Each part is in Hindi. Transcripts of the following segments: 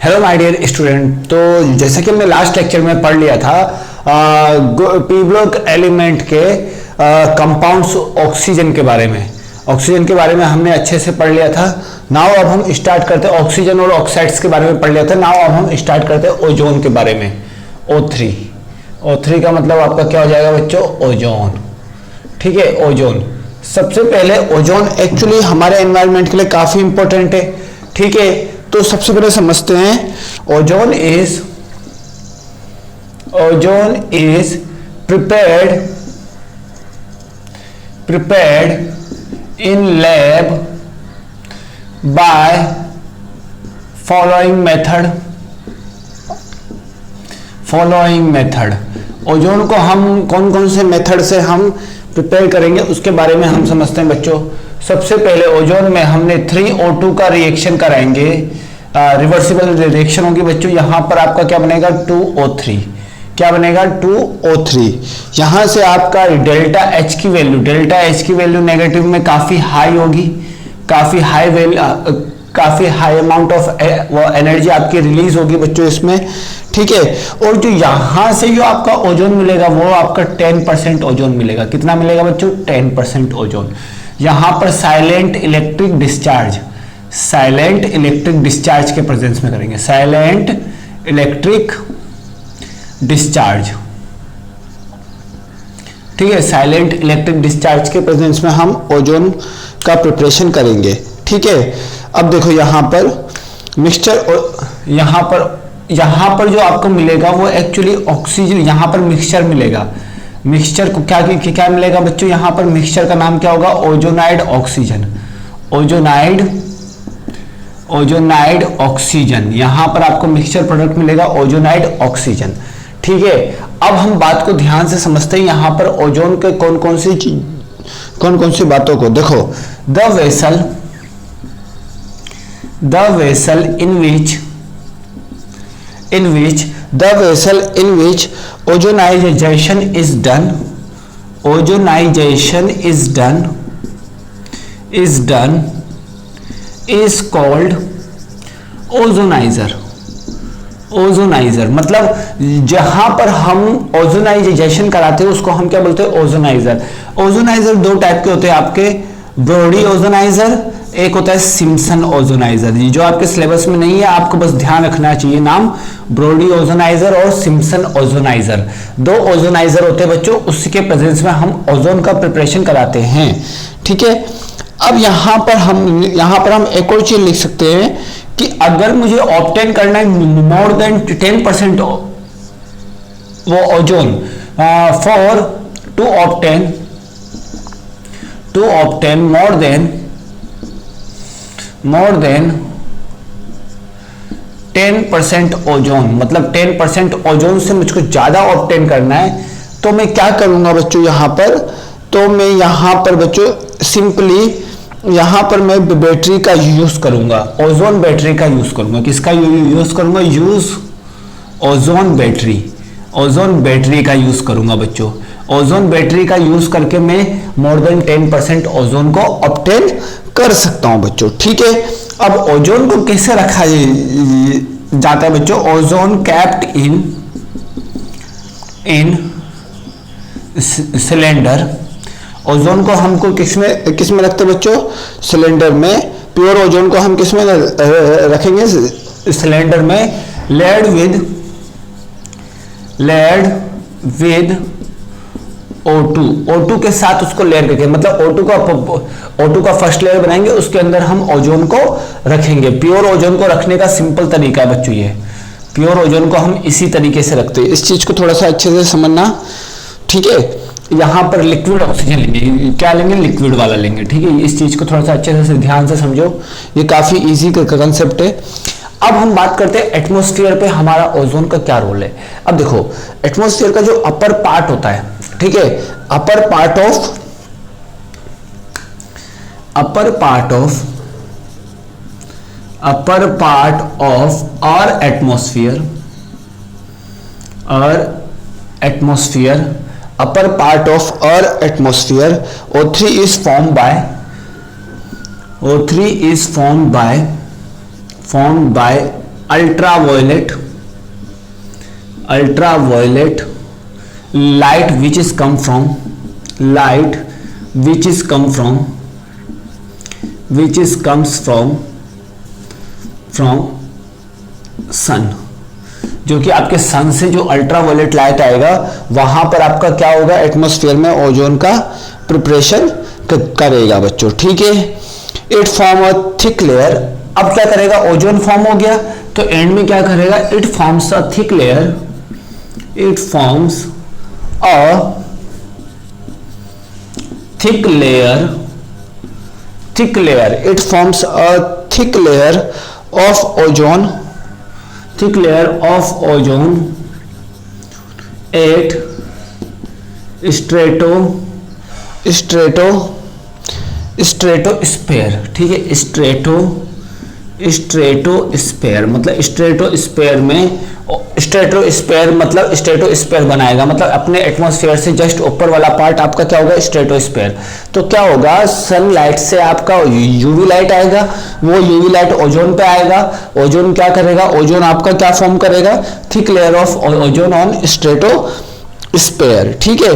Hello my dear student. तो जैसा कि हमने लास्ट लेक्चर में पढ़ लिया था पी ब्लॉक एलिमेंट के कंपाउंड्स ऑक्सीजन के बारे में हमने अच्छे से पढ़ लिया था। नाउ अब हम स्टार्ट करते हैं ऑक्सीजन और ऑक्साइड्स के बारे में पढ़ लिया था। नाउ अब हम स्टार्ट करते हैं ओजोन के बारे में। O3 का मतलब आपका क्या हो जाएगा बच्चों? ओजोन। ठीक है, ओजोन। सबसे पहले ओजोन एक्चुअली हमारे एनवायरनमेंट के लिए काफी इंपॉर्टेंट है। ठीक है, तो सबसे पहले समझते हैं ozone is prepared in lab by following method। Ozone को हम कौन कौन से मेथड से हम प्रिपेयर करेंगे उसके बारे में हम समझते हैं बच्चों। सबसे पहले ओजोन में हमने 3O2 का रिएक्शन कराएंगे, रिवर्सिबल रिएक्शन होगी बच्चों। यहां पर आपका क्या बनेगा? 2O3। क्या बनेगा? 2O3। यहां से आपका डेल्टा एच की वैल्यू नेगेटिव में काफी हाई होगी, काफी हाई अमाउंट ऑफ एनर्जी आपकी रिलीज होगी बच्चों इसमें। ठीक है, और जो यहां से जो आपका ओजोन मिलेगा वो आपका 10% ओजोन मिलेगा। कितना मिलेगा बच्चों? 10% ओजोन। यहां पर साइलेंट इलेक्ट्रिक डिस्चार्ज के प्रेजेंस में करेंगे। Silent electric discharge. ठीक है, साइलेंट इलेक्ट्रिक डिस्चार्ज के प्रेजेंस में हम ओजोन का प्रिपरेशन करेंगे। ठीक है, अब देखो यहां पर मिक्सचर, यहां पर जो आपको मिलेगा वो एक्चुअली ऑक्सीजन, यहां पर मिक्सचर मिलेगा। मिक्सचर को क्या मिलेगा बच्चों? यहां पर मिक्सचर का नाम क्या होगा? Ozonide oxygen. Ozonide oxygen. यहां पर आपको मिक्सचर प्रोडक्ट मिलेगा ओजोनाइड ऑक्सीजन। ठीक है, अब हम बात को ध्यान से समझते हैं। यहां पर ओजोन के कौन कौन सी बातों को देखो। The vessel in which ozonization is done is called ozonizer. मतलब जहां पर हम ओजोनाइजेशन कराते हैं उसको हम क्या बोलते हैं? ओजोनाइजर। ओजोनाइजर दो टाइप के होते हैं आपके, ब्रोडी ओजोनाइजर, एक होता है सिम्पसन ओजोनाइजर। जो आपके सिलेबस में नहीं है, आपको बस ध्यान रखना चाहिए नाम, ब्रोडी ओजोनाइजर और सिम्पसन ओजोनाइजर। दो ओजोनाइजर होते हैं बच्चों, उसके प्रेजेंस में हम ओजोन का प्रिपरेशन कराते हैं। ठीक है, अब यहां पर हम एक और चीज लिख सकते हैं कि अगर मुझे ऑब्टेन करना है मोर देन 10% वो ozone, for to obtain more than 10% ozone, मतलब 10% ओजोन से मुझको ज्यादा ऑब्टेन करना है, तो मैं क्या करूंगा बच्चों? यहां पर बच्चों सिंपली यहां पर मैं बैटरी का यूज करूंगा, ओजोन बैटरी का यूज करूंगा। किसका यूज करूंगा? ओजोन बैटरी का यूज करूंगा बच्चों। ओजोन बैटरी का यूज करके मैं मोर देन 10% ओजोन को ऑब्टेन कर सकता हूं बच्चों। ठीक है, अब ओजोन को कैसे रखा जाता है बच्चों? Ozone kept in cylinder. Ozone को हमको किस में रखते बच्चों? सिलेंडर में। प्योर ओजोन को हम किस में रखेंगे? सिलेंडर में। लेड विद O2 के साथ उसको लेयर करके, मतलब O2 का फर्स्ट लेयर बनाएंगे, उसके अंदर हम ओजोन को रखेंगे। प्योर ओजोन को रखने का सिंपल तरीका है बच्चों ये। प्योर ओजोन को हम इसी तरीके से रखते हैं। इस चीज को थोड़ा सा अच्छे से समझना। ठीक है, यहां पर लिक्विड ऑक्सीजन लेंगे। क्या लेंगे? लिक्विड वाला लेंगे। ठीक है, इस चीज को थोड़ा सा अच्छे से ध्यान से समझो, ये काफी इजी कंसेप्ट है। अब हम बात करते हैं एटमॉस्फेयर पे हमारा ओजोन का क्या रोल है। अब देखो, एटमॉस्फेयर का जो अपर पार्ट होता है, ठीक है, upper part of our atmosphere, upper part of our atmosphere, O3 is formed by ultraviolet light which is come from सन, जो कि आपके सन से जो अल्ट्रावायलेट लाइट आएगा वहां पर आपका क्या होगा, एटमॉस्फेयर में ओजोन का प्रिपरेशन करेगा बच्चों, ठीक है। It form a thick layer, अब क्या करेगा, ओजोन फॉर्म हो गया तो एंड में क्या करेगा, it forms a thick layer, it forms a thick layer, it forms a thick layer of ozone, at stratosphere, ठीक है। स्ट्रेटोस्फेयर मतलब स्ट्रेटोस्फेयर बनाएगा, मतलब अपने एटमॉस्फेयर से जस्ट ऊपर वाला पार्ट आपका क्या होगा, स्ट्रेटोस्फेयर। तो क्या होगा, सनलाइट से आपका यूवी लाइट आएगा, वो यूवी लाइट ओजोन पे आएगा, ओजोन क्या करेगा, ओजोन आपका क्या फॉर्म करेगा, thick layer of ozone on stratosphere, ठीक है।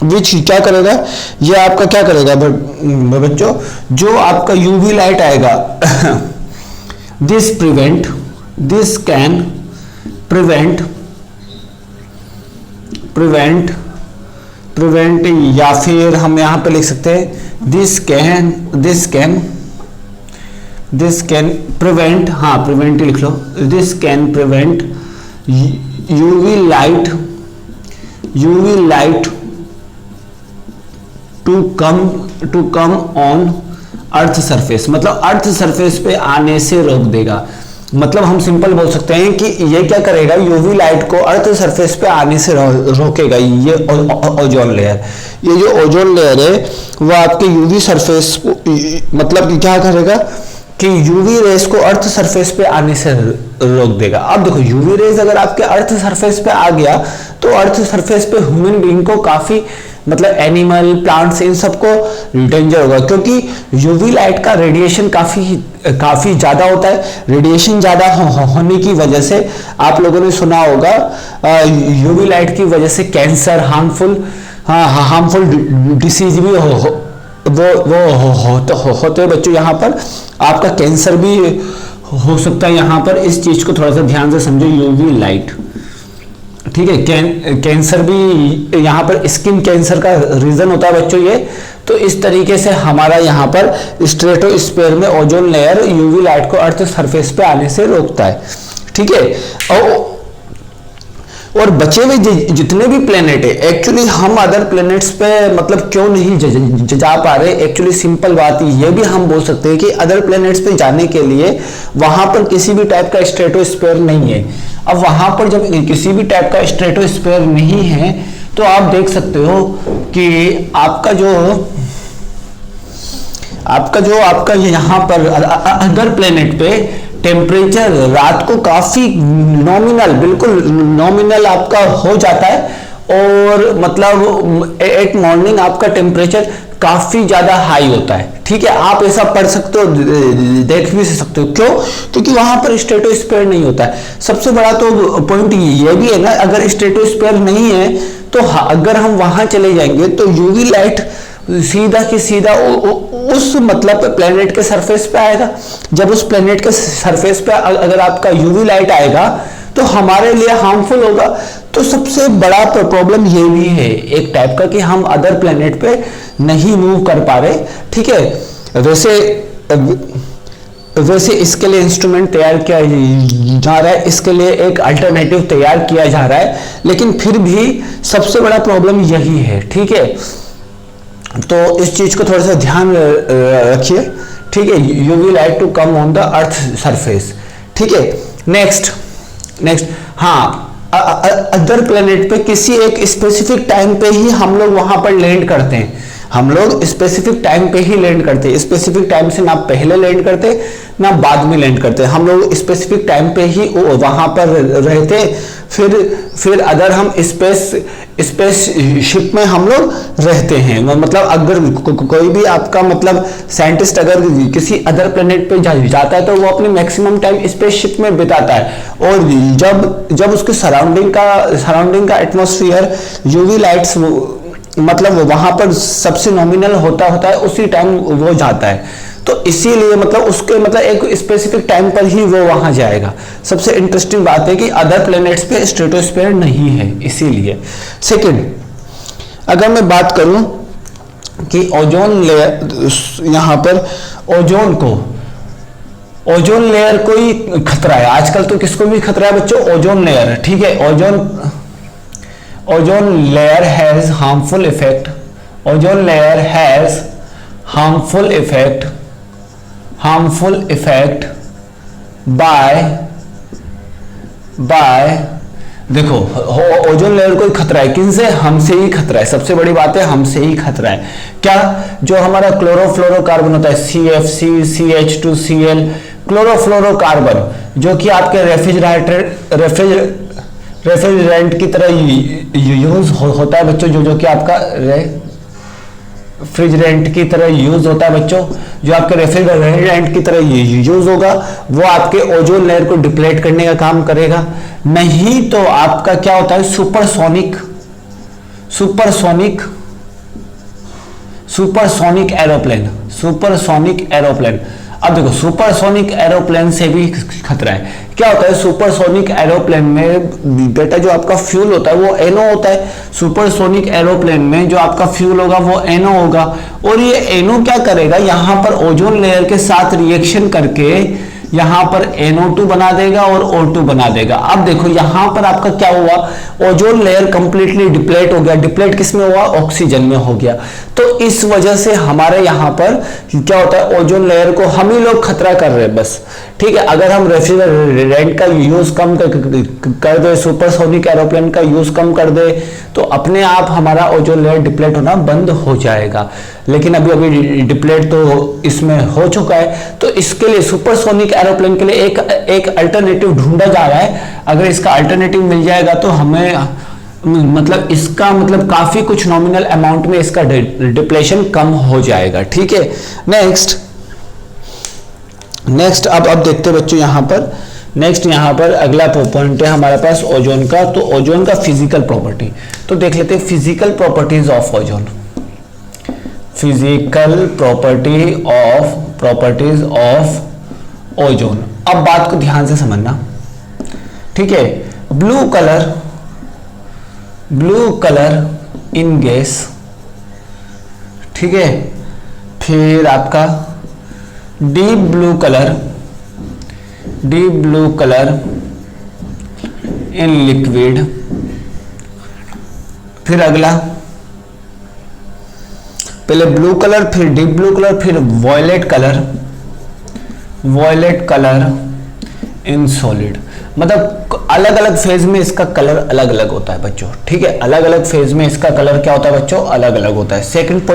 विच क्या करेगा, ये आपका क्या करेगा बच्चों, जो आपका यूवी लाइट आएगा दिस कैन प्रिवेंट या फिर हम यहां पे लिख सकते हैं दिस कैन प्रिवेंट, हाँ प्रिवेंट लिख लो, this can prevent UV light to come on earth surface, मतलब अर्थ सरफेस पे आने से रोक देगा। मतलब हम सिंपल बोल सकते हैं कि ये क्या करेगा, यूवी लाइट को अर्थ सरफेस पे आने से रोकेगा। ये ओजोन लेयर, ये जो ओजोन लेयर है वो आपके यूवी सरफेस मतलब कि क्या करेगा कि यूवी रेस को अर्थ सरफेस पे आने से रोक देगा। अब देखो यूवी रेस अगर आपके अर्थ सरफेस पे आ गया तो अर्थ सरफेस पे ह्यूमन बीइंग को काफी मतलब एनिमल प्लांट्स इन सबको डेंजर होगा, क्योंकि यूवी लाइट का रेडिएशन काफी ज्यादा होता है। रेडिएशन ज्यादा होने की वजह से आप लोगों ने सुना होगा यूवी लाइट की वजह से कैंसर, हार्मफुल डिसीज भी होते हैं बच्चों। यहाँ पर आपका कैंसर भी हो सकता है। यहाँ पर इस चीज को थोड़ा सा ध्यान से समझो, यूवी लाइट, ठीक है। कैंसर भी यहाँ पर स्किन कैंसर का रीजन होता है बच्चों ये। तो इस तरीके से हमारा यहाँ पर स्ट्रेटोस्फीयर में ओजोन लेयर यूवी लाइट को अर्थ सरफेस पे आने से रोकता है, ठीक है। और बचे हुए जितने भी प्लेनेट है, एक्चुअली हम अदर प्लेनेट्स पे मतलब क्यों नहीं जा पा रहे, एक्चुअली सिंपल बात ये भी हम बोल सकते हैं कि अदर प्लेनेट्स पे जाने के लिए वहां पर किसी भी टाइप का स्ट्रेटोस्फीयर नहीं है। अब वहां पर जब किसी भी टाइप का स्ट्रेटोस्फीयर नहीं है तो आप देख सकते हो कि आपका यहाँ पर अदर प्लेनेट पे टेम्परेचर रात को काफी नॉमिनल, बिल्कुल नॉमिनल आपका हो जाता है, और मतलब एट मॉर्निंग आपका टेम्परेचर काफी ज्यादा हाई होता है, ठीक है। आप ऐसा पढ़ सकते हो, देख भी सकते हो। क्यों? क्योंकि वहां पर स्ट्रेटोस्फीयर नहीं होता है। सबसे बड़ा तो पॉइंट ये भी है ना, अगर स्ट्रेटोस्फीयर नहीं है तो अगर हम वहां चले जाएंगे तो यूवी लाइट सीधा की सीधा उस मतलब प्लेनेट के सरफेस पे आएगा। जब उस प्लेनेट के सरफेस पे अगर आपका यूवी लाइट आएगा तो हमारे लिए हार्मफुल होगा। तो सबसे बड़ा प्रॉब्लम ये भी है एक टाइप का कि हम अदर प्लेनेट पे नहीं मूव कर पा रहे, ठीक है। वैसे इसके लिए इंस्ट्रूमेंट तैयार किया जा रहा है, इसके लिए एक अल्टरनेटिव तैयार किया जा रहा है, लेकिन फिर भी सबसे बड़ा प्रॉब्लम यही है, ठीक है। तो इस चीज को थोड़ा सा ध्यान रखिए, ठीक है। UV light to come on the earth surface, ठीक है। नेक्स्ट हाँ, अदर प्लेनेट पे किसी एक स्पेसिफिक टाइम पे ही हम लोग वहां पर लैंड करते हैं। हम लोग स्पेसिफिक टाइम पे ही लैंड करते हैं। स्पेसिफिक टाइम से ना पहले लैंड करते ना बाद में लैंड करते। हम लोग स्पेसिफिक टाइम पे ही वहां पर रहते, फिर अगर हम स्पेस शिप में हम लोग रहते हैं, मतलब अगर कोई भी आपका मतलब साइंटिस्ट अगर किसी अदर प्लेनेट पे जाता है तो वो अपने मैक्सिमम टाइम स्पेसशिप में बिताता है। और जब उसके सराउंडिंग का एटमॉस्फेयर यूवी लाइट्स मतलब वहां पर सबसे नॉमिनल होता है उसी टाइम वो जाता है। तो इसीलिए मतलब उसके मतलब एक स्पेसिफिक टाइम पर ही वो वहां जाएगा। सबसे इंटरेस्टिंग बात है कि अदर प्लैनेट्स पे स्ट्रेटोस्फेयर नहीं है इसीलिए। सेकंड, अगर मैं बात करूं कि ओजोन लेयर, यहां पर ओजोन लेयर को ही खतरा है आजकल। तो किसको भी खतरा है बच्चों? ओजोन लेयर, ठीक है। Ozone layer has harmful effect, ozone layer has harmful effect bye देखो ओजोन लेयर को खतरा है, किनसे? हमसे ही खतरा है। सबसे बड़ी बात है हमसे ही खतरा है। क्या? जो हमारा क्लोरोफ्लोरोकार्बन होता है CFC, CH2Cl, क्लोरोफ्लोरोकार्बन जो कि आपके रेफ्रिजरेंट की तरह यूज होता है बच्चों, जो कि आपका रेफ्रिजरेंट की तरह यूज होता है बच्चों, जो आपके रेफ्रिजरेंट की तरह यूज होगा वो आपके ओजोन लेयर को डिप्लेट करने का काम करेगा। नहीं तो आपका क्या होता है? Supersonic aeroplane. अब देखो सुपरसोनिक एरोप्लेन से भी खतरा है। क्या होता है सुपरसोनिक एरोप्लेन में? बेटा जो आपका फ्यूल होता है वो NO होता है। सुपरसोनिक एरोप्लेन में जो आपका फ्यूल होगा वो NO होगा, और ये NO क्या करेगा? यहां पर ओजोन लेयर के साथ रिएक्शन करके यहां पर NO2 बना देगा और O2 बना देगा। अब देखो यहां पर आपका क्या हुआ? ओजोन लेयर कंप्लीटली डिप्लेट हो गया। डिप्लेट किसमें हुआ? ऑक्सीजन में हो गया। तो इस वजह से हमारे यहां पर क्या होता है? ओजोन लेयर को हम ही लोग खतरा कर रहे हैं बस, ठीक है। अगर हम रेफ्रिजरेंट का यूज कम कर दे, सुपरसोनिक एरोप्लेन का यूज कम कर दे, तो अपने आप हमारा ओजोन लेयर डिप्लेट होना बंद हो जाएगा। लेकिन अभी डिप्लेट तो इसमें हो चुका है। तो इसके लिए सुपरसोनिक एरोप्लेन के लिए एक अल्टरनेटिव ढूंढा जा रहा है। अगर इसका अल्टरनेटिव मिल जाएगा तो हमें मतलब इसका मतलब काफी कुछ नॉमिनल अमाउंट में इसका डिप्लेशन कम हो जाएगा, ठीक है। नेक्स्ट अब देखते हैं बच्चों यहां पर अगला पॉइंट है हमारे पास ओजोन का। तो ओजोन का फिजिकल प्रॉपर्टी तो देख लेते हैं। Physical properties of ozone, physical properties of ozone. अब बात को ध्यान से समझना, ठीक है। ब्लू कलर इन गैस, ठीक है। फिर आपका deep blue colour in liquid. फिर अगला, पहले ब्लू कलर, फिर डीप ब्लू कलर, फिर वॉयलेट कलर इन सॉलिड। मतलब अलग अलग फेज में इसका कलर अलग अलग होता है बच्चों, ठीक है। अलग अलग फेज में इसका कलर क्या होता है बच्चों? अलग अलग होता है। सेकंड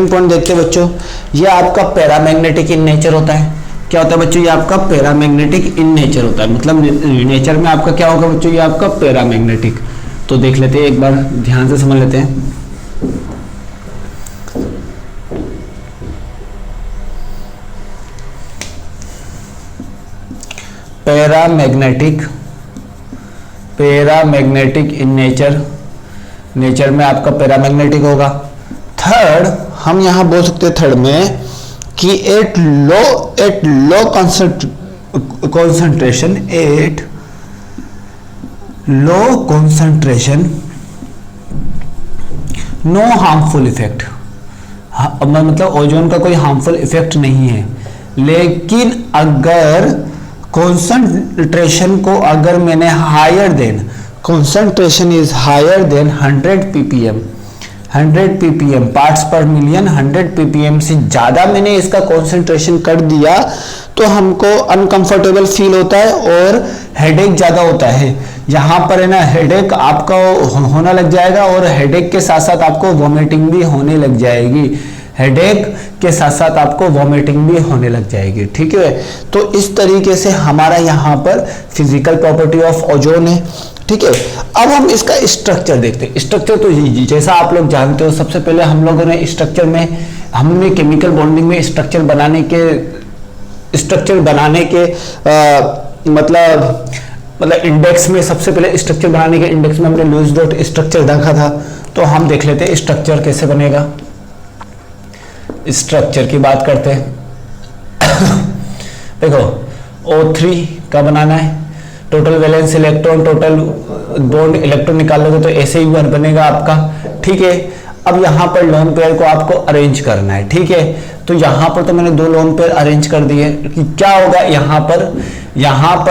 पॉइंट देखते हैं बच्चों। ये आपका पैरामैग्नेटिक इन नेचर होता है। क्या होता है बच्चों? ये आपका पैरामैग्नेटिक इन नेचर होता है। मतलब नेचर में आपका क्या होगा बच्चों? ये आपका पैरामैग्नेटिक। तो देख लेते हैं, एक बार ध्यान से समझ लेते हैं। पैरामैग्नेटिक इन नेचर में आपका पैरामैग्नेटिक होगा। थर्ड, हम यहां बोल सकते हैं थर्ड में कि at low concentration no harmful effect. मतलब ओजोन का कोई हार्मफुल इफेक्ट नहीं है। लेकिन अगर कॉन्सेंट्रेशन को अगर मैंने concentration is higher than 100 ppm parts per million, 100 ppm से ज्यादा मैंने इसका कॉन्सेंट्रेशन कर दिया तो हमको अनकंफर्टेबल फील होता है और हेडेक ज्यादा होता है। यहाँ पर है ना, हेडेक आपका होना लग जाएगा और हेडेक के साथ साथ आपको वॉमिटिंग भी होने लग जाएगी। हेडेक के साथ साथ आपको वॉमिटिंग भी होने लग जाएगी। ठीक है, तो इस तरीके से हमारा यहाँ पर फिजिकल प्रॉपर्टी ऑफ ओजोन है। ठीक है, अब हम इसका स्ट्रक्चर देखते हैं। स्ट्रक्चर तो जैसा आप लोग जानते हो, सबसे पहले हम लोगों ने स्ट्रक्चर में हमने केमिकल बॉन्डिंग में स्ट्रक्चर बनाने के मतलब इंडेक्स में, सबसे पहले स्ट्रक्चर बनाने के इंडेक्स में हमने लुईस डॉट स्ट्रक्चर देखा था। तो हम देख लेते हैं स्ट्रक्चर कैसे बनेगा। स्ट्रक्चर की बात करते हैं। देखो O3 का बनाना है, total valence electron, total bond electron निकालोगे तो ऐसे ही बनेगा आपका। ठीक है, अब यहां पर लोन पेयर को आपको अरेंज करना है। ठीक है, तो यहां पर तो मैंने 2 लोन पेयर अरेंज कर दिए कि क्या होगा यहां पर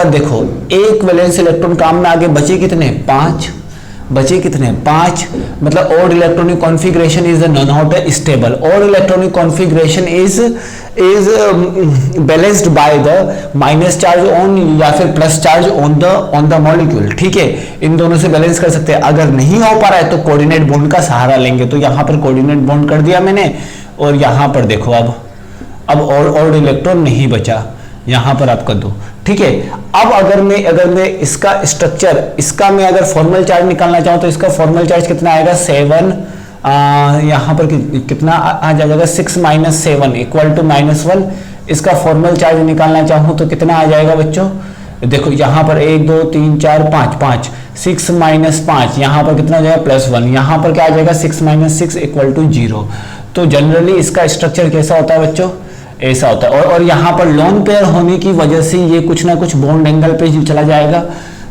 देखो, एक वैलेंस इलेक्ट्रॉन काम में आगे बचे कितने, 5 मतलब odd electronic configuration is not stable. Odd electronic configuration is balanced by the minus charge on या फिर plus charge on the molecule. ठीक है, इन दोनों से बैलेंस कर सकते हैं। अगर नहीं हो पा रहा है तो कोऑर्डिनेट बॉन्ड का सहारा लेंगे। तो यहां पर कोऑर्डिनेट बॉन्ड कर दिया मैंने, और यहां पर देखो अब ऑड इलेक्ट्रॉन नहीं बचा, यहां पर आपका 2। ठीक है, अब अगर मैं इसका स्ट्रक्चर, इसका मैं अगर फॉर्मल चार्ज निकालना चाहूं तो इसका फॉर्मल चार्ज कितना आएगा, 7। यहां पर कितना आ जाएगा, 6 - 7 = -1। इसका फॉर्मल चार्ज निकालना चाहूं तो कितना आ जाएगा बच्चों, देखो यहां पर 1 2 3 4 5 6 - 5, यहां पर कितना हो जाएगा, +1। यहां पर क्या आ जाएगा, 6 - 6 = 0। तो जनरली इसका स्ट्रक्चर कैसा होता है बच्चों, ऐसा होता है। और यहां पर लोन पेयर होने की वजह से ये कुछ ना कुछ बॉन्ड एंगल पे चला जाएगा।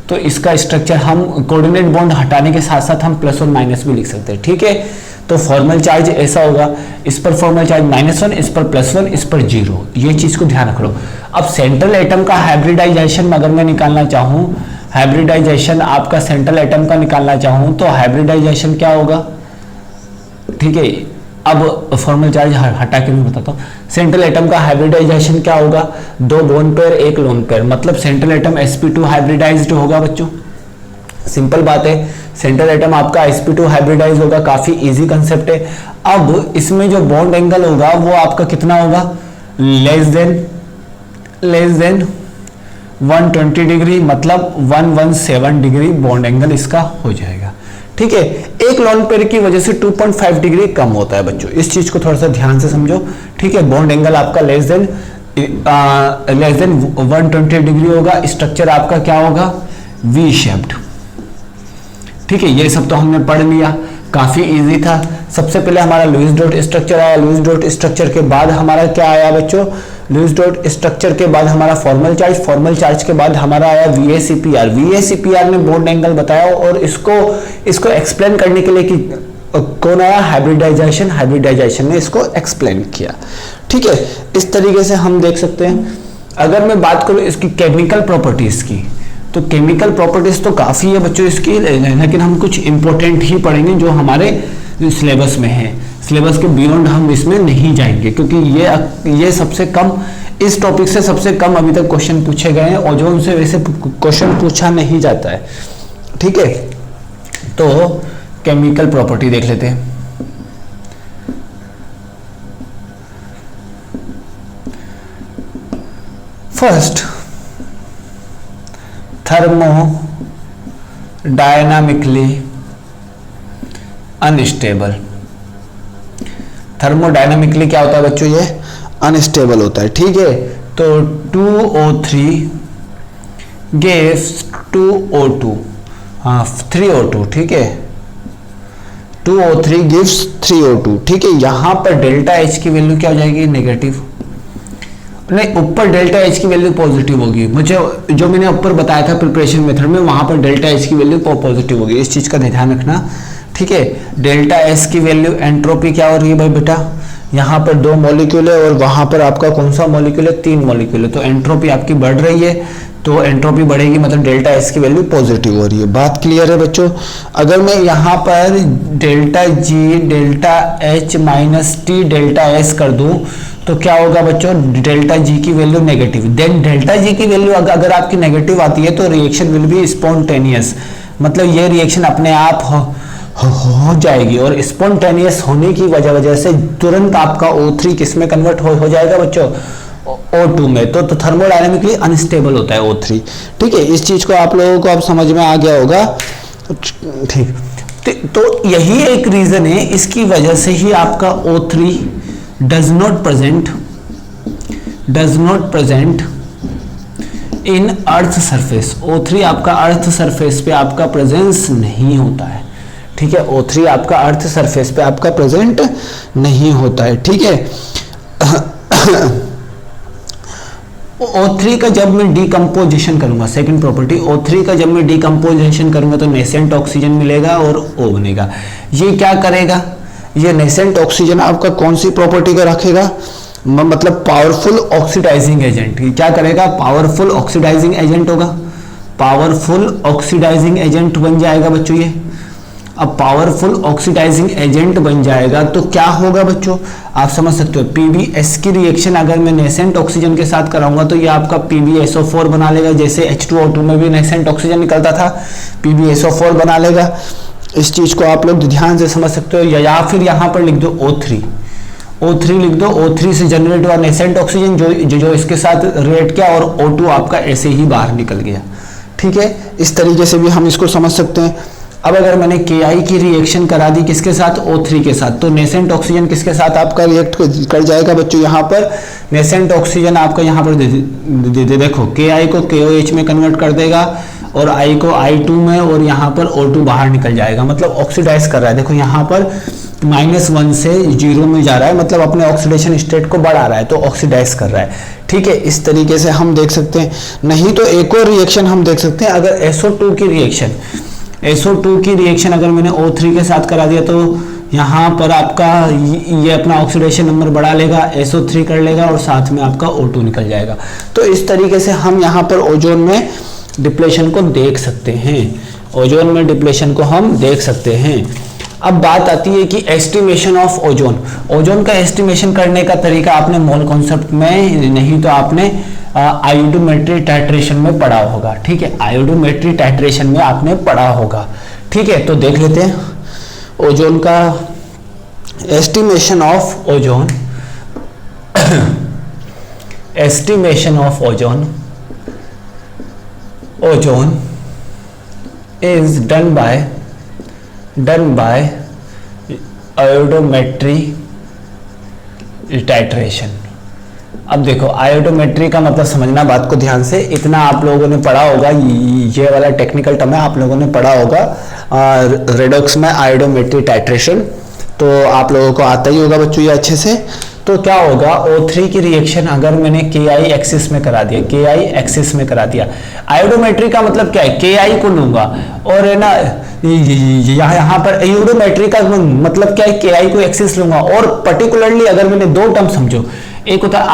तो इसका स्ट्रक्चर हम कोऑर्डिनेट बॉन्ड हटाने के साथ साथ हम प्लस और माइनस भी लिख सकते हैं। ठीक है, तो फॉर्मल चार्ज ऐसा होगा, इस पर फॉर्मल चार्ज -1, इस पर +1, इस पर 0। ये चीज को ध्यान रख लो। अब सेंट्रल एटम का हाइब्रिडाइजेशन अगर मैं निकालना चाहूं, हाइब्रिडाइजेशन आपका सेंट्रल एटम का निकालना चाहूं तो हाइब्रिडाइजेशन क्या होगा। ठीक है, अब फॉर्मल चार्ज हटा के मैं बताता हूँ। सेंट्रल एटम का हाइब्रिडाइजेशन क्या होगा, 2 बॉन्ड पेयर 1 लोन पेयर, मतलब सेंट्रल एटम sp2 हाइब्रिडाइज्ड होगा बच्चों। सिंपल बात है, सेंट्रल एटम आपका sp2 हाइब्रिडाइज होगा, काफी इजी कंसेप्ट है। अब इसमें जो बॉन्ड एंगल होगा वो आपका कितना होगा, लेस देन 120 डिग्री, मतलब 117 डिग्री बॉन्ड एंगल इसका हो जाएगा। ठीक है, एक लोन पेयर की वजह से 2.5 डिग्री कम होता है बच्चों, इस चीज को थोड़ा सा ध्यान से समझो। ठीक है, बॉन्ड एंगल आपका लेस देन 120 डिग्री होगा। स्ट्रक्चर आपका क्या होगा, वी शेप्ड। ठीक है, ये सब तो हमने पढ़ लिया, काफी इजी था। सबसे पहले हमारा लुईस डॉट स्ट्रक्चर आया, लुईस डॉट स्ट्रक्चर के बाद हमारा क्या आया बच्चों, लुईस डॉट स्ट्रक्चर के बाद हमारा फॉर्मल चार्ज के बाद हमारा आया VACPR ने बॉन्ड एंगल बताया। और इसको एक्सप्लेन करने के लिए कि कौन आया, हाइब्रिडाइजेशन ने इसको एक्सप्लेन किया। ठीक है, इस तरीके से हम देख सकते हैं। अगर मैं बात करूं इसकी केमिकल प्रॉपर्टीज की, तो केमिकल प्रॉपर्टीज तो काफी है बच्चों इसकी, लेकिन हम कुछ इंपॉर्टेंट ही पढ़ेंगे जो हमारे सिलेबस में है। सिलेबस के बियॉन्ड हम इसमें नहीं जाएंगे, क्योंकि ये सबसे कम, इस टॉपिक से सबसे कम अभी तक क्वेश्चन पूछे गए हैं, ओजोन से वैसे क्वेश्चन पूछा नहीं जाता है। ठीक है, तो केमिकल प्रॉपर्टी देख लेते हैं। First, thermodynamically unstable. थर्मोडायनामिकली क्या होता है बच्चों, ये अनस्टेबल होता है। ठीक है, तो 2O3 gives 2O2, 3O2। ठीक है, 2O3 gives 3O2। ठीक है, यहां पर डेल्टा H की वैल्यू क्या हो जाएगी, नेगेटिव। नहीं, ऊपर डेल्टा H की वैल्यू पॉजिटिव होगी। मुझे जो मैंने ऊपर बताया था प्रिपरेशन मेथड में, वहां पर डेल्टा H की वैल्यू पॉजिटिव होगी, इस चीज का ध्यान रखना। ठीक है, डेल्टा S की वैल्यू, एंट्रोपी क्या हो रही है भाई बेटा, यहाँ पर 2 मॉलिक्यूल है और वहां पर आपका कौन सा मॉलिक्यूल है, 3 मॉलिक्यूल है। तो एंट्रोपी आपकी बढ़ रही है, तो एंट्रोपी बढ़ेगी मतलब डेल्टा S की वैल्यू पॉजिटिव हो रही है। बात क्लियर है बच्चों। अगर मैं यहाँ पर delta G delta H -T delta S कर दूं तो क्या होगा बच्चों, डेल्टा G की value negative. Then delta G की वैल्यू अगर आपकी नेगेटिव आती है तो रिएक्शन विल बी स्पॉन्टेनियस, मतलब ये रिएक्शन अपने आप हो जाएगी, और स्पॉन्टेनियस होने की वजह से तुरंत आपका O3 किस में कन्वर्ट हो जाएगा बच्चों, O2 में। तो थर्मोडायनेमिकली अनस्टेबल होता है O3। ठीक है, इस चीज को आप लोगों को अब समझ में आ गया होगा। ठीक, तो यही एक रीजन है, इसकी वजह से ही आपका O3 does not present in earth surface. O3 आपका अर्थ सरफेस पे आपका प्रेजेंस नहीं होता है। ठीक है, O3 आपका अर्थ सरफेस पे आपका प्रेजेंट नहीं होता है। ठीक है, O3 का जब मैं डिकम्पोजिशन करूंगा, सेकंड प्रॉपर्टी, O3 का जब मैं डिकम्पोजिशन करूंगा तो नेसेंट ऑक्सीजन मिलेगा और O बनेगा। ये क्या करेगा, ये नेसेंट ऑक्सीजन आपका कौन सी प्रॉपर्टी का रखेगा, मतलब पावरफुल ऑक्सीडाइजिंग एजेंट। क्या करेगा, पावरफुल ऑक्सीडाइजिंग एजेंट होगा, पावरफुल ऑक्सीडाइजिंग एजेंट बन जाएगा बच्चों ये। अब पावरफुल ऑक्सीडाइजिंग एजेंट बन जाएगा तो क्या होगा बच्चों, आप समझ सकते हो। PbS की रिएक्शन अगर मैं नेसेंट ऑक्सीजन के साथ कराऊंगा तो ये आपका PbSO4 बना लेगा, जैसे H2O2 में भी नेसेंट ऑक्सीजन निकलता था, PbSO4 बना लेगा। इस चीज को आप लोग ध्यान से समझ सकते हो। या फिर यहाँ पर लिख दो O3 लिख दो, O3 से जनरेट हुआ नेसेंट ऑक्सीजन जो इसके साथ रिएक्ट किया और O2 आपका ऐसे ही बाहर निकल गया। ठीक है, इस तरीके से भी हम इसको समझ सकते हैं। अब अगर मैंने Ki की रिएक्शन करा दी किसके साथ, O3 के साथ, तो नेसेंट ऑक्सीजन किसके साथ आपका रिएक्ट कर जाएगा बच्चों, यहाँ पर नेसेंट ऑक्सीजन आपका यहाँ पर देखो Ki को KOH में कन्वर्ट कर देगा और I को I2 में, और यहाँ पर O2 बाहर निकल जाएगा, मतलब ऑक्सीडाइज कर रहा है। देखो यहाँ पर -1 से 0 में जा रहा है, मतलब अपने ऑक्सीडेशन स्टेट को बढ़ा रहा है, तो ऑक्सीडाइज कर रहा है। ठीक है, इस तरीके से हम देख सकते हैं। नहीं तो एक और रिएक्शन हम देख सकते हैं, अगर SO2 की रिएक्शन अगर मैंने O3 के साथ करा दिया तो यहाँ पर आपका ये अपना ऑक्सीडेशन नंबर बढ़ा लेगा, SO3 कर लेगा और साथ में आपका O2 निकल जाएगा। तो इस तरीके से हम यहाँ पर ओजोन में डिप्लेशन को देख सकते हैं, ओजोन में डिप्लेशन को हम देख सकते हैं। अब बात आती है कि एस्टिमेशन ऑफ ओजोन का एस्टिमेशन करने का तरीका आपने मोल कॉन्सेप्ट में नहीं तो आपने आयोडोमेट्री टाइट्रेशन में पढ़ा होगा। ठीक है, आयोडोमेट्री टाइट्रेशन में आपने पढ़ा होगा। ठीक है, तो देख लेते हैं ओजोन का estimation of ozone. Estimation of ozone is done by iodometry titration. अब देखो आयोडोमेट्री का मतलब समझना बात को ध्यान से, इतना आप लोगों ने पढ़ा होगा, ये वाला टेक्निकल टर्म है आप लोगों ने पढ़ा होगा रेडॉक्स में आयोडोमेट्री टाइट्रेशन, तो आप लोगों को आता ही होगा बच्चों ये अच्छे से। तो क्या होगा, O3 की रिएक्शन अगर मैंने Ki एक्सिस में करा दिया, आयोडोमेट्री का मतलब क्या है, Ki को लूंगा और है ना यहाँ पर आयोडोमेट्री का मतलब क्या है, Ki को एक्सिस लूंगा। और पर्टिकुलरली अगर मैंने दो टर्म समझो, एक होता है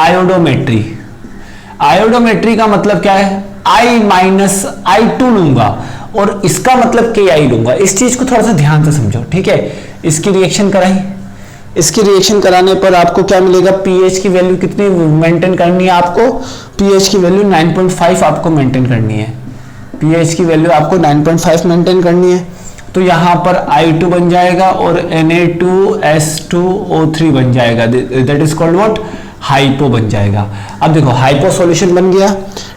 आयोडोमेट्री का मतलब क्या है, I-I2 लूंगा और इसका मतलब Ki लूंगा। इस चीज को थोड़ा सा ध्यान से समझो। ठीक है, इसकी रिएक्शन कराई, इसकी रिएक्शन कराने पर आपको क्या मिलेगा, पीएच की वैल्यू कितनी मेंटेन करनी है आपको, पीएच की वैल्यू 9.5 आपको मेंटेन करनी है, पीएच की वैल्यू आपको 9.5 मेंटेन करनी है। तो यहाँ पर I2 बन जाएगा और Na2S2O3 बन जाएगा, that is called what, hypo बन जाएगा। अब देखो हाइपो सॉल्यूशन बन गया।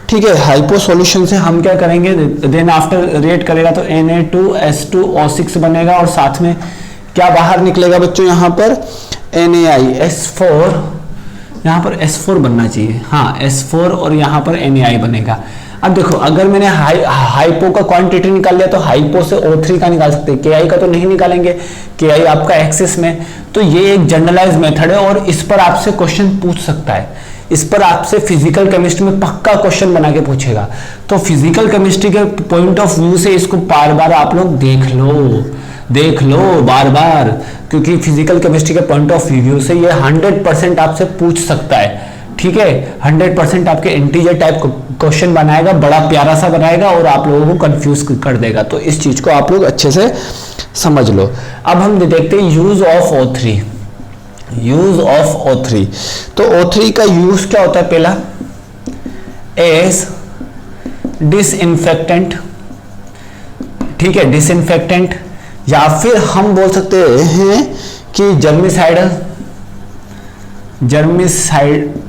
ठीक है, हाइपो सॉल्यूशन से हम क्या करेंगे, देन आफ्टर रिएक्ट करेगा तो Na2S2O6 बनेगा और साथ में क्या बाहर निकलेगा बच्चों, यहाँ पर NaS4, यहाँ पर S4 बनना चाहिए, हाँ S4 और यहाँ पर Na बनेगा। अब देखो अगर मैंने हाइपो का क्वांटिटी निकाल लिया तो हाइपो से O3 का निकाल सकते हैं, Ki का तो नहीं निकालेंगे, Ki आपका एक्सिस में। तो ये एक जनरलाइज मेथड है और इस पर आपसे क्वेश्चन पूछ सकता है, इस पर आपसे फिजिकल केमिस्ट्री में पक्का क्वेश्चन बना के पूछेगा। तो फिजिकल केमिस्ट्री के पॉइंट ऑफ व्यू से इसको बार बार आप लोग देख लो बार बार, क्योंकि फिजिकल केमिस्ट्री के पॉइंट ऑफ व्यू से ये 100% आपसे पूछ सकता है। ठीक है, 100% आपके इंटीजर टाइप क्वेश्चन बनाएगा, बड़ा प्यारा सा बनाएगा और आप लोगों को कंफ्यूज कर देगा। तो इस चीज को आप लोग अच्छे से समझ लो। अब हम देखते हैं यूज ऑफ O3। तो O3 का यूज क्या होता है, पहला एज डिसइंफेक्टेंट। ठीक है, डिसइंफेक्टेंट या फिर हम बोल सकते हैं कि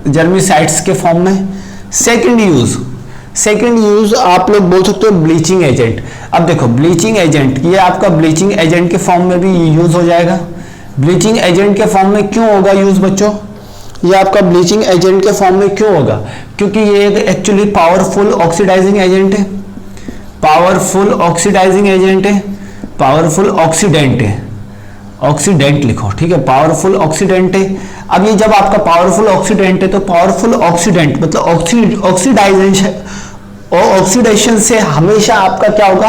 जर्मिसाइड्स के फॉर्म में। सेकंड यूज आप लोग बोल सकते हो ब्लीचिंग एजेंट। अब देखो ब्लीचिंग एजेंट, ये आपका ब्लीचिंग एजेंट के फॉर्म में भी यूज हो जाएगा। ब्लीचिंग एजेंट के फॉर्म में क्यों होगा यूज बच्चों? ये आपका ब्लीचिंग एजेंट के फॉर्म में क्यों होगा? क्योंकि ये एक्चुअली पावरफुल ऑक्सीडाइजिंग एजेंट है, पावरफुल ऑक्सीडाइजिंग एजेंट है, पावरफुल ऑक्सीडेंट है, ऑक्सीडेंट लिखो, ठीक है, पावरफुल ऑक्सीडेंट है। अब ये जब आपका पावरफुल ऑक्सीडेंट है तो पावरफुल ऑक्सीडेंट मतलब ऑक्सीडेशन से हमेशा आपका क्या होगा?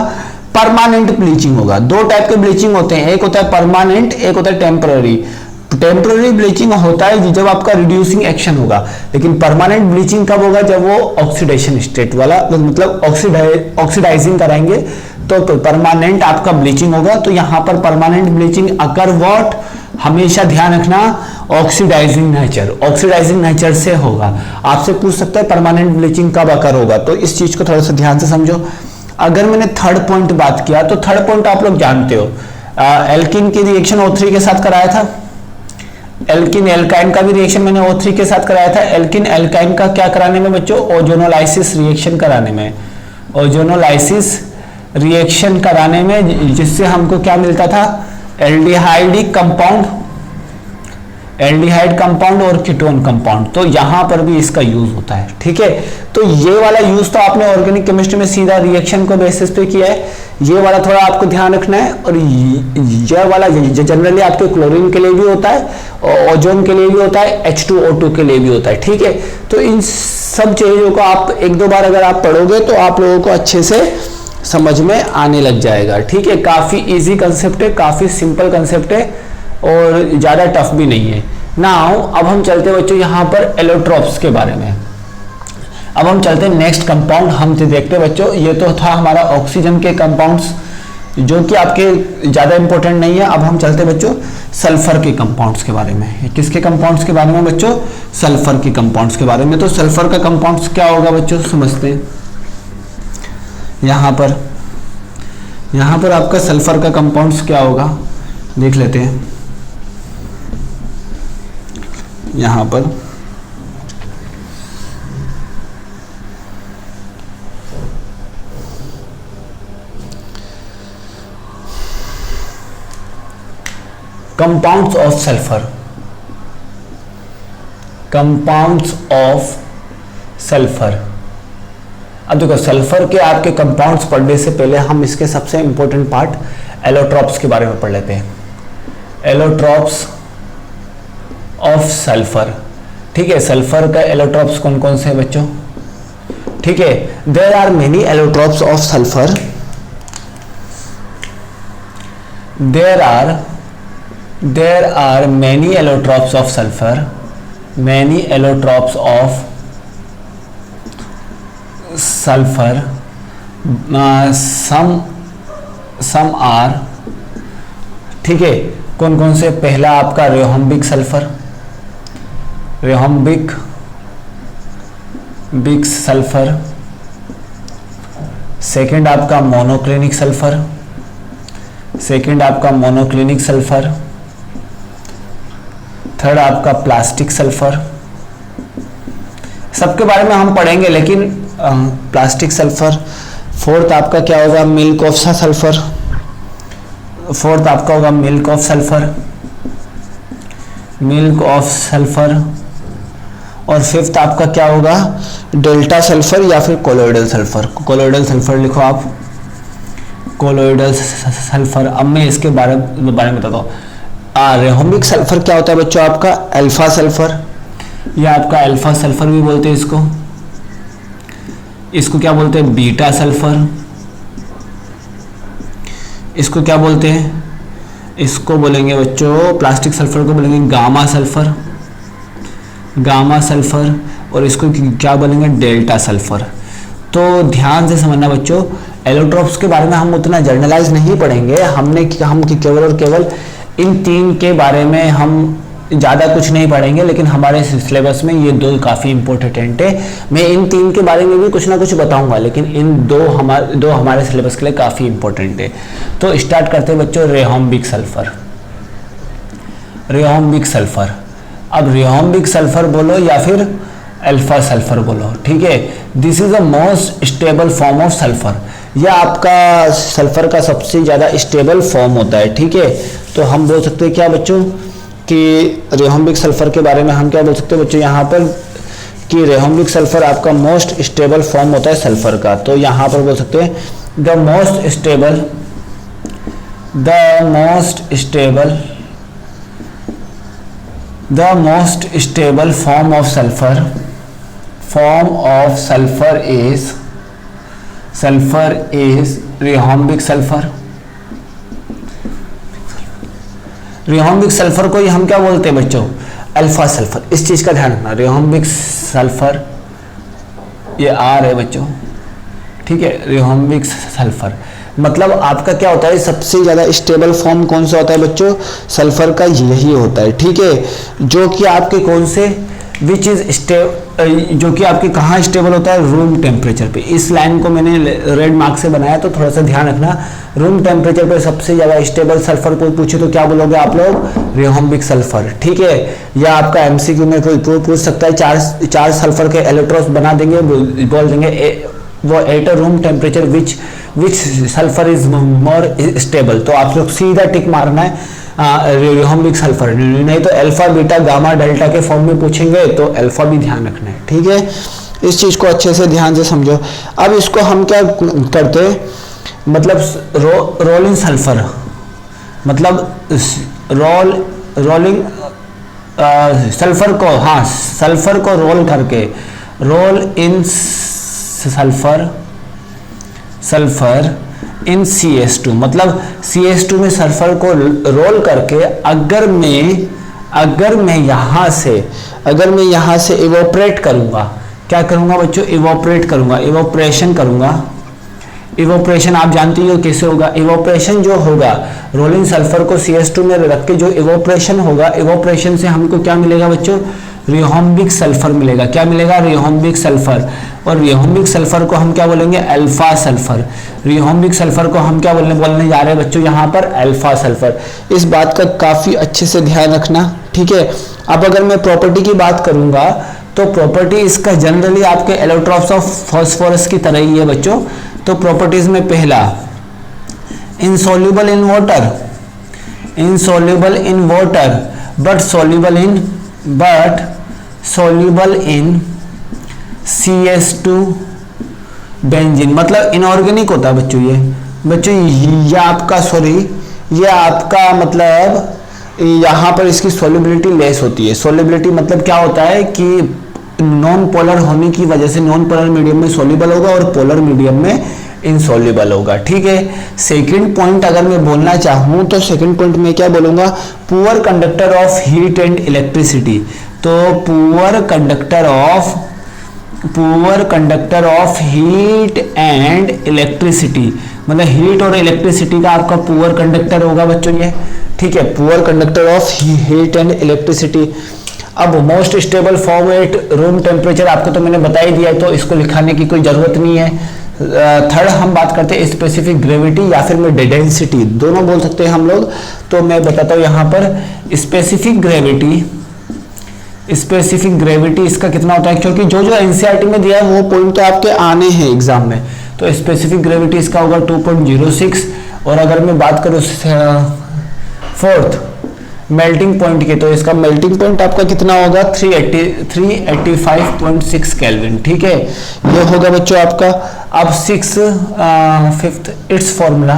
परमानेंट ब्लीचिंग होगा। दो टाइप के ब्लीचिंग होते हैं, एक होता है परमानेंट, एक होता है टेम्पररी। टेम्पररी ब्लीचिंग होता है जब आपका रिड्यूसिंग एक्शन होगा, लेकिन परमानेंट ब्लीचिंग कब होगा? जब वो ऑक्सीडेशन स्टेट वाला मतलब ऑक्सीडाइजिंग कराएंगे तो परमानेंट आपका ब्लीचिंग होगा। तो यहां पर परमानेंट ब्लीचिंग अकर व्हाट, हमेशा ध्यान रखना ऑक्सीडाइजिंग नेचर से होगा। आपसे पूछ सकता है परमानेंट ब्लीचिंग कब अकर होगा, तो इस चीज को थोड़ा सा ध्यान से समझो। अगर मैंने थर्ड पॉइंट बात किया तो थर्ड पॉइंट आप लोग जानते हो, एल्किन की रिएक्शन O3 के साथ कराया था, एल्किन एल्काइन का भी रिएक्शन मैंने O3 के साथ कराया था। एल्किन एल्काइन का क्या कराने में बच्चों? ओजोनोलाइसिस रिएक्शन कराने में, ओजोनोलाइसिस रिएक्शन कराने में, जिससे हमको क्या मिलता था? एल्डिहाइड कंपाउंड, एल्डिहाइड कंपाउंड और कीटोन कंपाउंड। तो यहां पर भी इसका यूज होता है, ठीक है। तो ये वाला यूज तो आपने ऑर्गेनिक केमिस्ट्री में सीधा रिएक्शन को बेसिस पे किया है, ये वाला थोड़ा आपको ध्यान रखना है। और ये वाला जनरली आपके क्लोरीन के लिए भी होता है, ओजोन के लिए भी होता है, H2O2 के लिए भी होता है, ठीक है। तो इन सब चीजों को आप एक दो बार अगर आप पढ़ोगे तो आप लोगों को अच्छे से समझ में आने लग जाएगा, ठीक है। काफी इजी कंसेप्ट है, काफी सिंपल कंसेप्ट है और ज्यादा टफ भी नहीं है। नाउ अब हम चलते हैं बच्चों यहाँ पर एलोट्रोप्स के बारे में। अब हम चलते हैं नेक्स्ट कंपाउंड हम देखते हैं बच्चों। ये तो था हमारा ऑक्सीजन के कंपाउंड्स जो कि आपके ज्यादा इंपॉर्टेंट नहीं है। अब हम चलते हैं बच्चों सल्फर के कंपाउंड्स के बारे में। किसके कंपाउंड्स के बारे में बच्चों? सल्फर के कंपाउंड्स के बारे में। तो सल्फर का कंपाउंड्स क्या होगा बच्चों, समझते हैं। यहाँ पर आपका सल्फर का कंपाउंड्स क्या होगा देख लेते हैं। यहाँ पर compounds of sulphur, compounds of sulphur. अब देखो सल्फर के आपके कंपाउंड्स पढ़ने से पहले हम इसके सबसे इंपॉर्टेंट पार्ट एलोट्रॉप्स के बारे में पढ़ लेते हैं। एलोट्रॉप्स ऑफ सल्फर, ठीक है। सल्फर का एलोट्रॉप्स कौन कौन से हैं बच्चों? ठीक है, there are many allotropes of sulphur, there are many allotropes of sulfur, many allotropes of sulfur, some are, ठीक है। कौन कौन से? पहला आपका रेहोम्बिक सल्फर, रेहोम्बिक सल्फर। सेकंड आपका मोनोक्लिनिक सल्फर, सेकंड आपका मोनोक्लिनिक सल्फर। थर्ड आपका प्लास्टिक सल्फर। सबके बारे में हम पढ़ेंगे लेकिन प्लास्टिक सल्फर। फोर्थ आपका क्या होगा? मिल्क ऑफ सल्फर, फोर्थ आपका होगा milk of sulphur, milk of sulphur. और फिफ्थ आपका क्या होगा? डेल्टा सल्फर या फिर कोलोइडल सल्फर। कोलोइडल सल्फर लिखो आप, कोलोइडल सल्फर। अब मैं इसके बारे में बताता हूँ। रेहोम्बिक सल्फर क्या होता है बच्चों? आपका अल्फा सल्फर, या आपका अल्फा सल्फर भी बोलते हैं इसको। इसको क्या बोलते हैं? Beta sulphur. इसको क्या बोलते हैं? इसको बोलेंगे बच्चों, प्लास्टिक सल्फर को बोलेंगे गामा सल्फर, गामा सल्फर। और इसको क्या बोलेंगे? Delta sulphur. तो ध्यान से समझना बच्चों, एलोट्रोप्स के बारे में हम उतना जर्नलाइज नहीं पढ़ेंगे। हम केवल और केवल इन तीन के बारे में हम ज़्यादा कुछ नहीं पढ़ेंगे, लेकिन हमारे सिलेबस में ये दो काफ़ी इंपॉर्टेंट है। मैं इन तीन के बारे में भी कुछ ना कुछ बताऊंगा, लेकिन इन दो हमारे सिलेबस के लिए काफ़ी इंपॉर्टेंट है। तो स्टार्ट करते हैं बच्चों, रेहोम्बिक सल्फर। रेहोम्बिक सल्फर, अब रेहोम्बिक सल्फर बोलो या फिर अल्फा सल्फर बोलो, ठीक है। This is the most stable form of sulphur. यह आपका सल्फर का सबसे ज़्यादा स्टेबल फॉर्म होता है, ठीक है। तो हम बोल सकते हैं क्या बच्चों कि रेहोम्बिक सल्फर के बारे में हम क्या बोल सकते हैं बच्चों यहाँ पर कि रेहोम्बिक सल्फर आपका मोस्ट स्टेबल फॉर्म होता है सल्फर का। तो यहाँ पर बोल सकते हैं the most stable form of sulphur is rhombic sulphur. Rhombic sulphur को हम क्या बोलते हैं बच्चों, अल्फा सल्फर। इस चीज का ध्यान रखना, रेहोम्बिक सल्फर ये आर है बच्चों, ठीक है। रेहोम्बिक सल्फर मतलब आपका क्या होता है, सबसे ज्यादा स्टेबल फॉर्म कौन सा होता है बच्चों, सल्फर का यही होता है, ठीक है। जो कि आपके कौन से जो कि आपके कहाँ स्टेबल होता है, रूम टेम्परेचर पे। इस लाइन को मैंने रेड मार्क से बनाया, तो थोड़ा सा ध्यान रखना। रूम टेम्परेचर पे सबसे ज्यादा स्टेबल सल्फर को पूछे तो क्या बोलोगे आप लोग, रेहोम्बिक सल्फर, ठीक है। या आपका एमसीक्यू में कोई पूछ सकता है, चार सल्फर के इलेक्ट्रॉन्स बना देंगे, बोल देंगे वो at a room temperature which sulphur is more stable. तो आप लोग सीधा टिक मारना है रेहोम्बिक सल्फर, नहीं तो अल्फा बीटा गामा डेल्टा के फॉर्म में पूछेंगे तो अल्फा भी ध्यान रखना है, ठीक है। इस चीज को अच्छे से ध्यान से समझो। अब इसको हम क्या करते हैं, मतलब रोलिंग सल्फर, मतलब रोलिंग सल्फर को, हाँ सल्फर को रोल करके, role in sulphur in CH2, मतलब CH2 में सल्फर को रोल करके अगर मैं यहाँ से इवोपरेट करूंगा, क्या करूंगा बच्चों, इवोपरेट करूंगा, इवोपरेशन करूंगा। इवोपरेशन आप जानते हो कैसे होगा, इवोपरेशन जो होगा रोलिंग सल्फर को CH2 में रख के जो इवोपरेशन होगा, इवोपरेशन से हमको क्या मिलेगा बच्चों, रेहोम्बिक सल्फर मिलेगा। क्या मिलेगा, रेहोम्बिक सल्फर। और रेहोम्बिक सल्फर को हम क्या बोलेंगे, अल्फा सल्फर। रेहोम्बिक सल्फर को हम क्या बोलने जा रहे हैं बच्चों यहाँ पर, अल्फा सल्फर। इस बात का काफी अच्छे से ध्यान रखना, ठीक है। अब अगर मैं प्रॉपर्टी की बात करूंगा तो प्रॉपर्टी इसका जनरली आपके एलोट्रॉप्स ऑफ फास्फोरस की तरह ही है बच्चों। तो प्रॉपर्टीज में पहला, insoluble in water but soluble in CH2 benzene, मतलब इनऑर्गेनिक होता है बच्चों। ये आपका मतलब यहाँ पर इसकी सोलिबिलिटी लेस होती है। सोलिबिलिटी मतलब क्या होता है कि नॉन पोलर होने की वजह से नॉन पोलर मीडियम में सोल्यूबल होगा और पोलर मीडियम में इनसॉल्युबल होगा, ठीक है। सेकंड पॉइंट अगर मैं बोलना चाहूँ तो सेकंड पॉइंट में क्या बोलूंगा, poor conductor of heat and electricity. तो poor conductor of heat and electricity, मतलब हीट और इलेक्ट्रिसिटी का आपका पुअर कंडक्टर होगा बच्चों ये, ठीक है। Poor conductor of heat and electricity. अब most stable form at room temperature आपको तो मैंने बता ही दिया है, तो इसको लिखाने की कोई जरूरत नहीं है। थर्ड हम बात करते हैं स्पेसिफिक ग्रेविटी या फिर में डेंसिटी, दोनों बोल सकते हैं हम लोग। तो मैं बताता हूँ यहाँ पर स्पेसिफिक ग्रेविटी इसका कितना होता है, क्योंकि जो एनसीईआरटी में दिया है वो पॉइंट तो आपके आने हैं एग्जाम में। तो स्पेसिफिक ग्रेविटी इसका होगा 2.06। और अगर मैं बात करूँ फोर्थ मेल्टिंग पॉइंट की, तो इसका मेल्टिंग पॉइंट आपका कितना होगा, 385.6 केल्विन, ठीक है। ये होगा बच्चों आपका। अब फिफ्थ इट्स फॉर्मूला,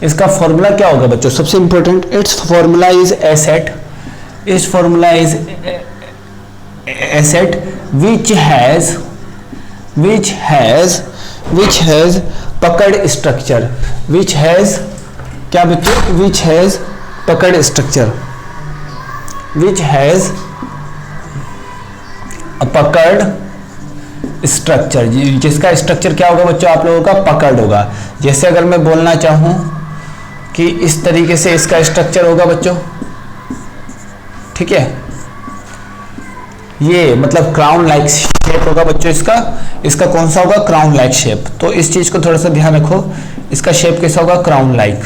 इसका फॉर्मूला क्या होगा बच्चों, सबसे important, it's formula is asset which has पकड़ स्ट्रक्चर, विच हैज पकड़ स्ट्रक्चर, विच हैज पकड़ स्ट्रक्चर, जिसका स्ट्रक्चर क्या होगा बच्चों आप लोगों का, पकड़ होगा। जैसे अगर मैं बोलना चाहूं कि इस तरीके से इसका स्ट्रक्चर होगा बच्चों, ठीक है। ये मतलब क्राउन लाइक शेप होगा बच्चों इसका कौन सा होगा, क्राउन लाइक शेप। तो इस चीज को थोड़ा सा ध्यान रखो, इसका शेप कैसा होगा, क्राउन लाइक।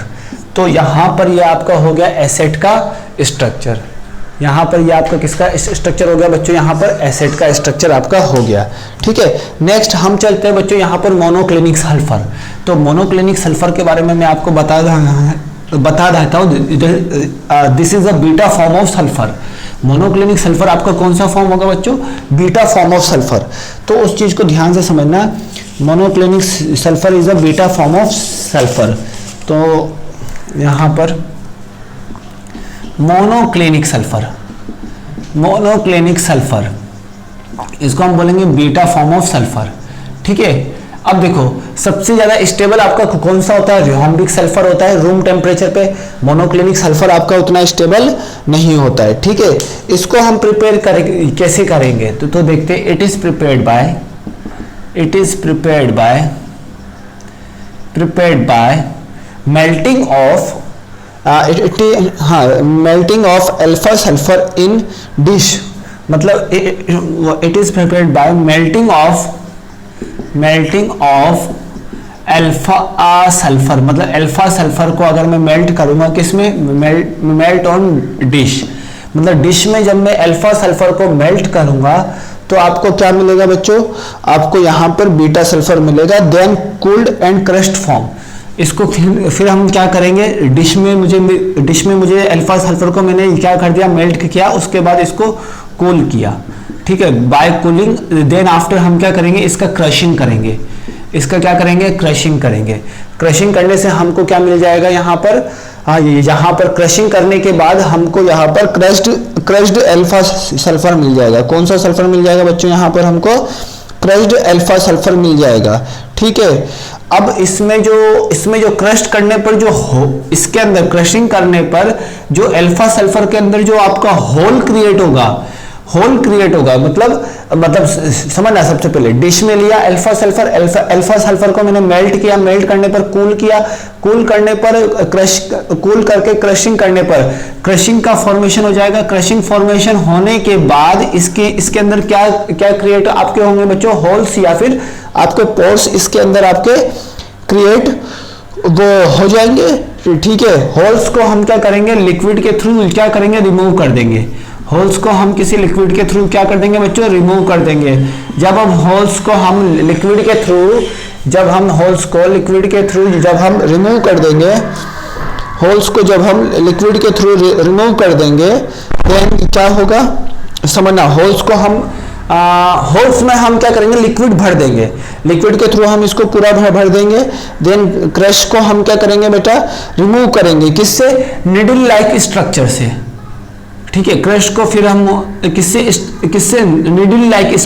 तो यहां पर ये आपका हो गया एसेट का स्ट्रक्चर, यहां पर ये आपका किसका स्ट्रक्चर हो गया बच्चों, यहां पर एसेट का स्ट्रक्चर आपका हो गया, ठीक है। नेक्स्ट हम चलते हैं बच्चों यहां पर मोनोक्लिनिक सल्फर। तो मोनोक्लिनिक सल्फर के बारे में मैं आपको बता देता हूं। This is a beta form of sulphur. Monoclinic sulphur आपका कौन सा फॉर्म होगा बच्चों, बीटा फॉर्म ऑफ सल्फर। तो उस चीज को ध्यान से समझना, monoclinic sulphur is a beta form of sulphur. तो यहां पर मोनोक्लिनिक सल्फर इसको हम बोलेंगे बीटा फॉर्म ऑफ सल्फर, ठीक है। अब देखो सबसे ज्यादा स्टेबल आपका कौन सा होता है, रिहोम्बिक सल्फर होता है रूम टेम्परेचर पे। मोनोक्लिनिक सल्फर आपका उतना स्टेबल नहीं होता है, ठीक है। इसको हम प्रिपेयर करेंगे, कैसे करेंगे तो देखते हैं। It is prepared by melting of melting of alpha sulphur in dish. मतलब it is prepared by melting of alpha sulphur. मतलब अल्फा सल्फर को अगर मैं मेल्ट करूंगा किसमें, मेल्ट ऑन डिश। मतलब डिश में जब मैं अल्फा सल्फर को मेल्ट करूंगा तो आपको क्या मिलेगा बच्चों, आपको यहां पर बीटा सल्फर मिलेगा। Then cooled and crushed form. इसको फिर हम क्या करेंगे, डिश में मुझे अल्फा सल्फर को मैंने क्या कर दिया, मेल्ट किया, उसके बाद इसको कूल किया, ठीक है, बाय कूलिंग। देन आफ्टर हम क्या करेंगे, इसका क्रशिंग करेंगे। क्रशिंग करने से हमको क्या मिल जाएगा यहाँ पर, यहाँ पर क्रशिंग करने के बाद हमको यहाँ पर क्रश्ड अल्फा सल्फर मिल जाएगा। कौन सा सल्फर मिल जाएगा बच्चों, यहाँ पर हमको क्रश्ड अल्फा सल्फर मिल जाएगा, ठीक है। अब इसमें जो क्रश करने पर इसके अंदर क्रशिंग करने पर जो अल्फा सल्फर के अंदर जो आपका होल क्रिएट होगा, मतलब समझना। सबसे पहले डिश में लिया अल्फा सल्फर को मैंने मेल्ट किया, मेल्ट करने पर कूल किया, कूल करने पर कूल करके क्रशिंग करने पर क्रशिंग का फॉर्मेशन हो जाएगा। क्रशिंग फॉर्मेशन होने के बाद इसके अंदर क्या क्रिएट आपके होंगे बच्चों, होल्स या फिर आपके पोर्स इसके अंदर आपके क्रिएट वो हो जाएंगे, ठीक है। होल्स को हम क्या करेंगे, लिक्विड के थ्रू क्या करेंगे, रिमूव कर देंगे। होल्स को हम किसी लिक्विड के थ्रू क्या कर देंगे बच्चों, रिमूव कर देंगे। जब हम होल्स को लिक्विड के थ्रू रिमूव कर देंगे, होल्स को जब हम लिक्विड के थ्रू रिमूव कर देंगे, देन क्या होगा समझना। होल्स में हम क्या करेंगे, लिक्विड भर देंगे, लिक्विड के थ्रू हम इसको पूरा भर देंगे। देन क्रश को हम क्या करेंगे बेटा, रिमूव करेंगे, किससे, निडल लाइक स्ट्रक्चर से, ठीक है। क्रश को फिर हम किससे निडल लाइक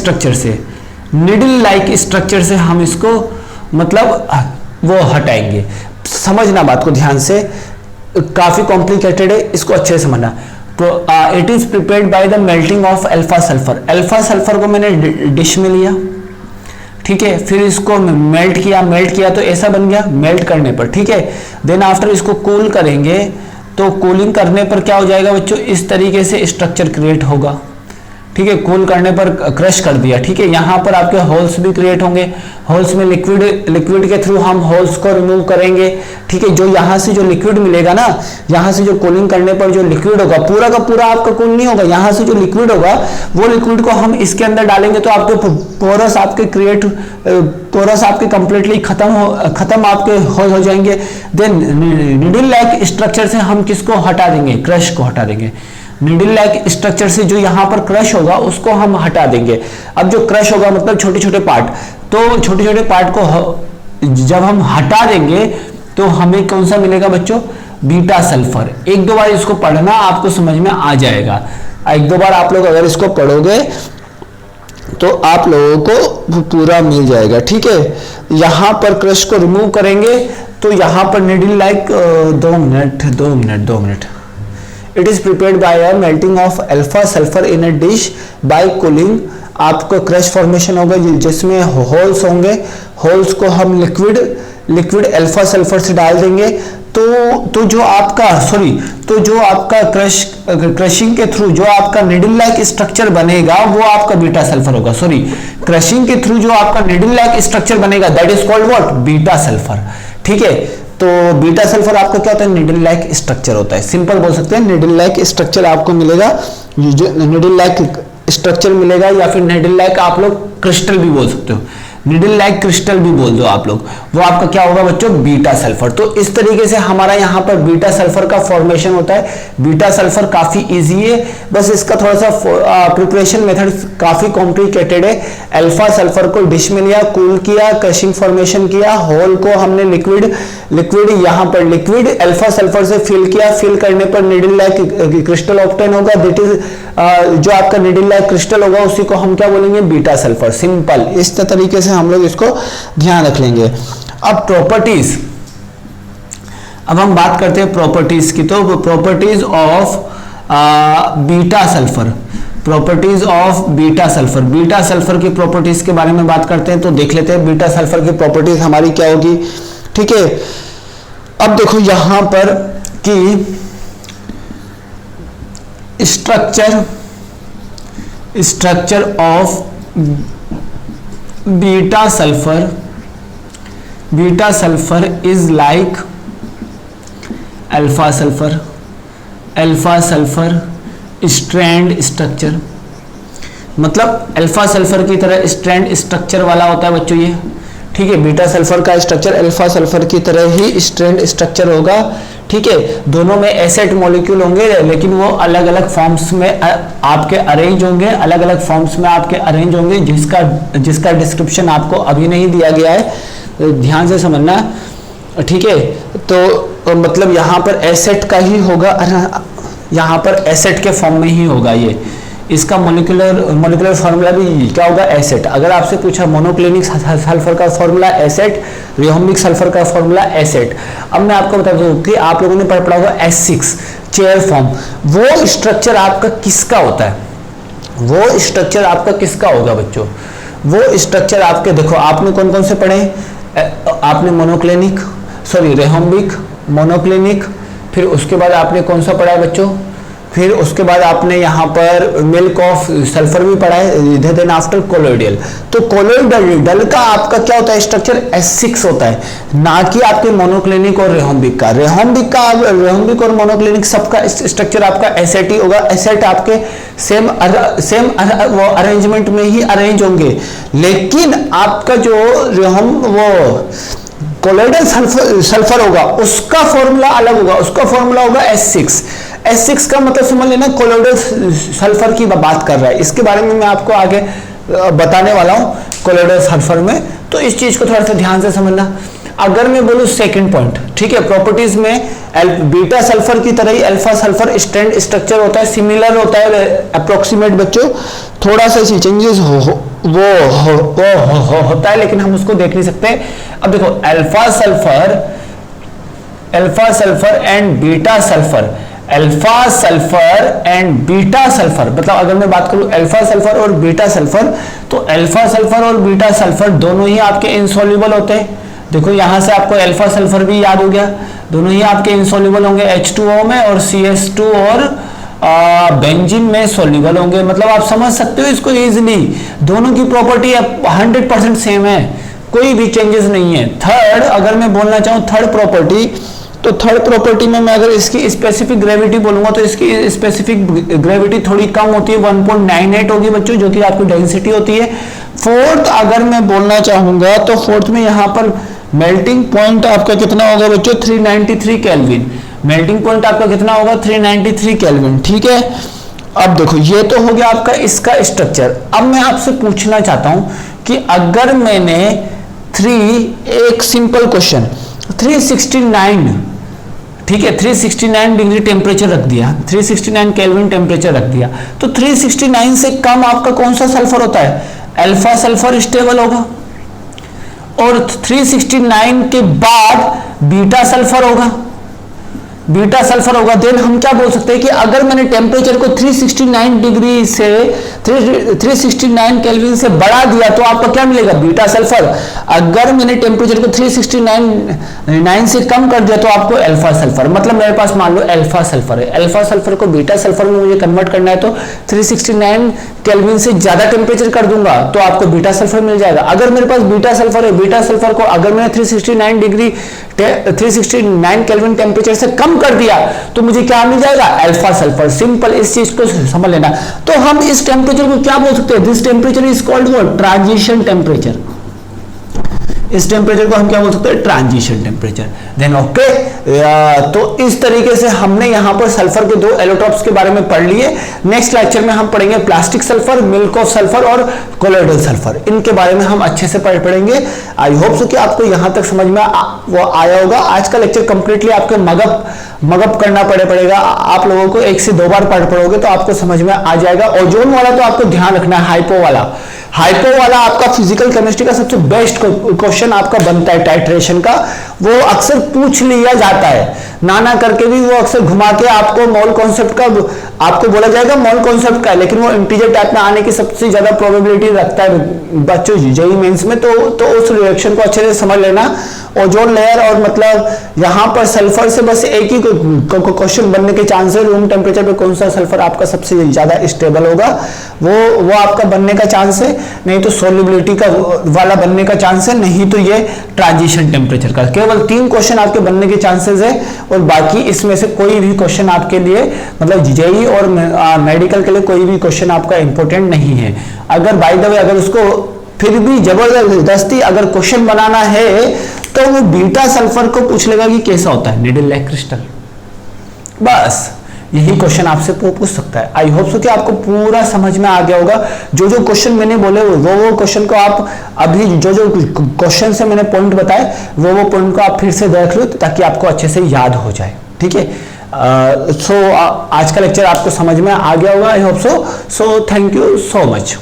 स्ट्रक्चर से हम इसको मतलब वो हटाएंगे। समझना बात को ध्यान से, काफी कॉम्प्लिकेटेड है, इसको अच्छे से समझना। तो it is prepared by the melting of alpha sulphur को मैंने डिश में लिया, ठीक है, फिर इसको मेल्ट किया तो ऐसा बन गया मेल्ट करने पर, ठीक है। देन आफ्टर इसको कूल करेंगे तो कूलिंग करने पर क्या हो जाएगा बच्चों, इस तरीके से स्ट्रक्चर क्रिएट होगा, ठीक है। कूल करने पर क्रश कर दिया, ठीक है। यहाँ पर आपके होल्स भी क्रिएट होंगे, होल्स में लिक्विड के थ्रू हम होल्स को रिमूव करेंगे, ठीक है। जो यहाँ से जो लिक्विड मिलेगा ना, यहाँ से जो कूलिंग करने पर जो लिक्विड होगा, पूरा का पूरा आपका कूल नहीं होगा, यहाँ से जो लिक्विड होगा वो लिक्विड को हम इसके अंदर डालेंगे तो आपके पोरस आपके कंप्लीटली खत्म आपके हो जाएंगे। देन निडल लाइक स्ट्रक्चर से हम किसको हटा देंगे, क्रश को हटा देंगे। निडल लाइक स्ट्रक्चर से जो यहाँ पर क्रश होगा उसको हम हटा देंगे। अब जो क्रश होगा मतलब छोटे छोटे पार्ट, तो छोटे छोटे पार्ट को जब हम हटा देंगे तो हमें कौन सा मिलेगा बच्चों, बीटा सल्फर। एक दो बार इसको पढ़ना, आपको समझ में आ जाएगा। एक दो बार आप लोग अगर इसको पढ़ोगे तो आप लोगों को पूरा मिल जाएगा, ठीक है। यहां पर क्रश को रिमूव करेंगे तो यहां पर needle like 2 minute. It is prepared by a melting of alpha sulphur in a dish by cooling. आपको क्रश फॉर्मेशन होगा जिसमें होल्स होंगे, होल्स को हम लिक्विड अल्फा सल्फर से डाल देंगे, तो जो आपका क्रशिंग के थ्रू जो आपका निडल लाइक स्ट्रक्चर बनेगा वो आपका बीटा सल्फर होगा। सॉरी, क्रशिंग के थ्रू जो आपका निडल लाइक स्ट्रक्चर बनेगा that is called what, beta sulphur. ठीक है, तो बीटा सल्फर आपका क्या होता है, निडल लाइक स्ट्रक्चर होता है। सिंपल बोल सकते हैं निडल लाइक स्ट्रक्चर आपको मिलेगा, निडल लाइक स्ट्रक्चर मिलेगा, या फिर निडल लाइक आप लोग क्रिस्टल भी बोल सकते हो, निडल लाइक क्रिस्टल भी बोल दो आप लोग, वो आपका क्या होगा बच्चों, बीटा सल्फर। तो इस तरीके से हमारा यहाँ पर बीटा सल्फर का फॉर्मेशन होता है। बीटा सल्फर काफी इजी है, बस इसका थोड़ा सा प्रिपरेशन मेथड काफी कॉम्प्लिकेटेड है। अल्फा सल्फर को डिश में लिया, कूल किया, क्रशिंग फॉर्मेशन किया, होल को हमने लिक्विड यहाँ पर लिक्विड अल्फा सल्फर से फिल किया, फिल करने पर निडल लाइक क्रिस्टल ऑब्टेन होगा, दैट इज जो आपका निडल लाइक क्रिस्टल होगा उसी को हम क्या बोलेंगे, बीटा सल्फर। सिंपल, इस तरीके से हम लोग इसको ध्यान रख लेंगे। अब प्रॉपर्टीज, अब हम बात करते हैं प्रॉपर्टीज की। तो properties of beta sulphur, properties of beta sulphur, beta sulphur की प्रॉपर्टीज के बारे में बात करते हैं। तो देख लेते हैं बीटा सल्फर की प्रॉपर्टीज हमारी क्या होगी। ठीक है, अब देखो यहां पर कि structure of beta sulphur is like alpha sulphur strand structure, मतलब अल्फा सल्फर की तरह स्ट्रैंड स्ट्रक्चर वाला होता है बच्चों ये। ठीक है, बीटा सल्फर का स्ट्रक्चर अल्फा सल्फर की तरह ही स्ट्रैंड स्ट्रक्चर होगा। ठीक है, दोनों में एसेट मॉलिक्यूल होंगे, लेकिन वो अलग अलग फॉर्म्स में आपके अरेंज होंगे, अलग अलग फॉर्म्स में आपके अरेंज होंगे, जिसका डिस्क्रिप्शन आपको अभी नहीं दिया गया है, ध्यान से समझना। ठीक है, तो मतलब यहाँ पर एसेट का ही होगा, यहाँ पर एसेट के फॉर्म में ही होगा ये। इसका मोलिकुलर फार्मूला भी क्या होगा, एसेट। अगर आपसे पूछा मोनोक्लिनिक सल्फर का फार्मूला एसेट, रियोम्बिक सल्फर का फार्मूला एसेट। अब मैं आपको बता दूं कि आप लोगों ने पढ़ा होगा S6 चेयर फॉर्म, वो स्ट्रक्चर आपका किसका होता है, वो स्ट्रक्चर आपका किसका होगा बच्चों, वो स्ट्रक्चर आपके, देखो आपने कौन कौन से पढ़े, आपने मोनोक्लिनिक, सॉरी रियोम्बिक, मोनोक्लिनिक, फिर उसके बाद आपने कौन सा पढ़ा है बच्चों, फिर उसके बाद आपने यहाँ पर मिल्क ऑफ सल्फर भी पढ़ा है, देन आफ्टर कोलोइडल। तो कोलोइडल का आपका क्या होता है स्ट्रक्चर, S6 होता है, ना कि आपके मोनोक्लिनिक और रेहोम्बिक का। रेहोम्बिक और मोनोक्लिनिक सबका स्ट्रक्चर आपका एसेट ही होगा। एसेट आपके सेम वो अरेंजमेंट में ही अरेंज होंगे, लेकिन आपका जो कोलोइडल सल्फर होगा उसका फॉर्मूला अलग होगा, उसका फॉर्मूला होगा S6। S6 का मतलब समझ लेना कोलोइडल सल्फर की बात कर रहा है, इसके बारे में मैं आपको आगे बताने वाला हूं कोलोइडल सल्फर में, तो इस चीज को थोड़ा सा ध्यान से समझना। अगर मैं बोलूं सेकंड पॉइंट, ठीक है, प्रॉपर्टीज में बीटा सल्फर की तरह ही अल्फा सल्फर स्ट्रैंड स्ट्रक्चर होता है, सिमिलर होता है, अप्रोक्सीमेट बच्चों, थोड़ा सा चेंजेस होता है, लेकिन हम उसको देख नहीं सकते। अब देखो alpha sulphur and beta sulphur, alpha sulphur and beta sulphur, मतलब अगर मैं बात करूं अल्फा सल्फर और बीटा सल्फर, तो अल्फा सल्फर और बीटा सल्फर दोनों ही आपके इनसॉल्युबल होते हैं। देखो यहां से आपको अल्फा सल्फर भी याद हो गया, दोनों ही आपके इनसॉल्युबल होंगे, H2O में, और CS2 और बेंजीन में सॉल्युबल होंगे। मतलब आप समझ सकते हो इसको इजीली, दोनों की प्रॉपर्टी 100% सेम है, कोई भी चेंजेस नहीं है। थर्ड, अगर मैं बोलना चाहूं थर्ड प्रॉपर्टी, तो थर्ड प्रॉपर्टी में मैं अगर इसकी स्पेसिफिक ग्रेविटी बोलूंगा तो इसकी स्पेसिफिक ग्रेविटी थोड़ी कम होती है, 1.98 होगी बच्चों, जो कि आपकी डेंसिटी होती है। फोर्थ अगर मैं बोलना चाहूंगा तो फोर्थ में यहां पर मेल्टिंग पॉइंट आपका कितना होगा बच्चों, 393 केल्विन। मेल्टिंग पॉइंट आपका कितना होगा, 393 केल्विन। ठीक है, अब देखो ये तो हो गया आपका इसका स्ट्रक्चर। अब मैं आपसे पूछना चाहता हूं कि अगर मैंने एक सिंपल क्वेश्चन 369, ठीक है, 369 डिग्री टेम्परेचर रख दिया, 369 केल्विन टेम्परेचर रख दिया, तो 369 से कम आपका कौन सा सल्फर होता है, अल्फा सल्फर स्टेबल होगा, और 369 के बाद बीटा सल्फर होगा। बीटा सल्फर होगा। देन हम क्या बोल सकते हैं कि अगर मैंने टेम्परेचर को 369 डिग्री से 369 केल्विन से बढ़ा दिया तो आपको क्या मिलेगा, बीटा सल्फर। अगर मैंने टेम्परेचर को 369 से कम कर दिया तो आपको अल्फा सल्फर। मतलब मेरे पास मान लो अल्फा सल्फर है, अल्फा सल्फर को बीटा सल्फर में मुझे कन्वर्ट करना है तो 369 केल्विन से ज्यादा टेम्परेचर कर दूंगा तो आपको बीटा सल्फर मिल जाएगा। अगर मेरे पास बीटा सल्फर है, बीटा सल्फर को अगर मैंने 369 केल्विन टेम्परेचर से कम कर दिया तो मुझे क्या मिल जाएगा, अल्फा सल्फर। सिंपल, इस चीज को समझ लेना। तो हम इस टेम्परेचर को क्या बोल सकते हैं, this temperature is called what, transition temperature. इस टेम्परेचर को हम क्या बोल सकते हैं, ट्रांजिशन टेम्परेचर। देन ओके, तो इस तरीके से हमने यहां पर सल्फर के दो एलोट्रॉप्स के बारे में पढ़ लिए। नेक्स्ट लेक्चर में हम पढ़ेंगे plastic sulphur, milk of sulphur और कोलोइडल सल्फर। इनके बारे में हम अच्छे से पढ़ेंगे। आई होप सो कि आपको यहां तक समझ में वो आया होगा। आज का लेक्चर कंप्लीटली आपको मगअप करना पड़ेगा। आप लोगों को 1 से 2 बार पढ़ोगे तो आपको समझ में आ जाएगा। ओजोन वाला तो आपको ध्यान रखना है, हाइपो वाला आपका फिजिकल केमिस्ट्री का सबसे बेस्ट क्वेश्चन आपका बनता है टाइट्रेशन का। वो अक्सर पूछ लिया जाता है, ना करके भी वो अक्सर घुमा के आपको मोल कॉन्सेप्ट का आपको बोला जाएगा, मोल कॉन्सेप्ट का, लेकिन वो इंटीजर टाइप में आने की सबसे ज्यादा प्रोबेबिलिटी रखता है बच्चों जेईई मेंस में। तो उस रिएक्शन को अच्छे से समझ लेना। ओजोन लेयर और मतलब यहाँ पर सल्फर से बस एक ही क्वेश्चन बनने के चांस है, रूम टेम्परेचर पे कौन सा सल्फर आपका सबसे ज्यादा स्टेबल होगा, वो आपका बनने का चांस है। नहीं तो सोल्युबिलिटी का वाला बनने का चांस है, नहीं तो ये ट्रांजिशन टेम्परेचर का। केवल 3 क्वेश्चन आपके बनने के चांसेस है और बाकी इसमें से कोई भी क्वेश्चन आपके लिए मतलब जेईई और मेडिकल के लिए कोई भी क्वेश्चन आपका इंपॉर्टेंट नहीं है। अगर बाय द वे अगर उसको फिर भी जबरदस्ती अगर क्वेश्चन बनाना है तो वो बीटा सल्फर को पूछ लेगा कि कैसा होता है निडल लाइक क्रिस्टल, बस यही क्वेश्चन आपसे पूछ सकता है। आई होप सो कि आपको पूरा समझ में आ गया होगा। जो क्वेश्चन मैंने बोले वो क्वेश्चन को आप अभी जो क्वेश्चन से मैंने पॉइंट बताए वो पॉइंट को आप फिर से देख लो ताकि आपको अच्छे से याद हो जाए। ठीक है, आज का लेक्चर आपको समझ में आ गया होगा। I hope so thank you so much.